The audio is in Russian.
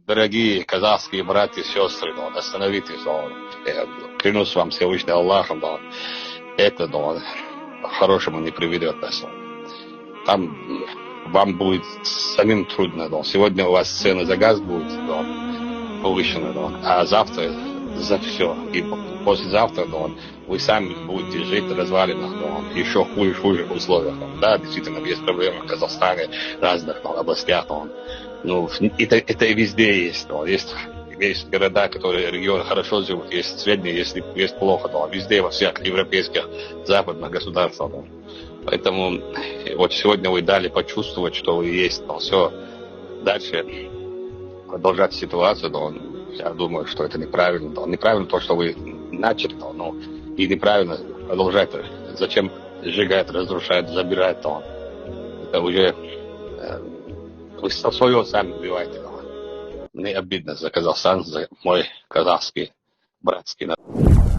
дорогие казахские братья и сестры, Дон, остановитесь, Дон. Клянусь вам Всевышним Аллахом, Дон. Это, Дон, к хорошему не приведет нас. Там вам будет самим трудно, Дон. Сегодня у вас цены за газ будут, Дон, повышены, Дон. А завтра за все. И послезавтра, Дон, вы сами будете жить в развалинах, Дон, еще хуже условиях. Дон. Да, действительно, есть проблемы в Казахстане, в разных, Дон, областях, Дон. Ну, это и везде есть, Дон. Есть города, которые регионы хорошо живут, есть средние, есть плохо, Дон. Везде, во всех европейских, западных государствах, Дон. Поэтому вот сегодня вы дали почувствовать, что вы есть, Дон. Все, дальше продолжать ситуацию, Дон. Я думаю, что это неправильно, Дон. Неправильно то, что вы начали, Дон, но и неправильно продолжать. Зачем сжигать, разрушать, забирать, Дон. Это уже вы свое сами убиваете, Дон. Мне обидно за Казахстан, за мой казахский братский народ.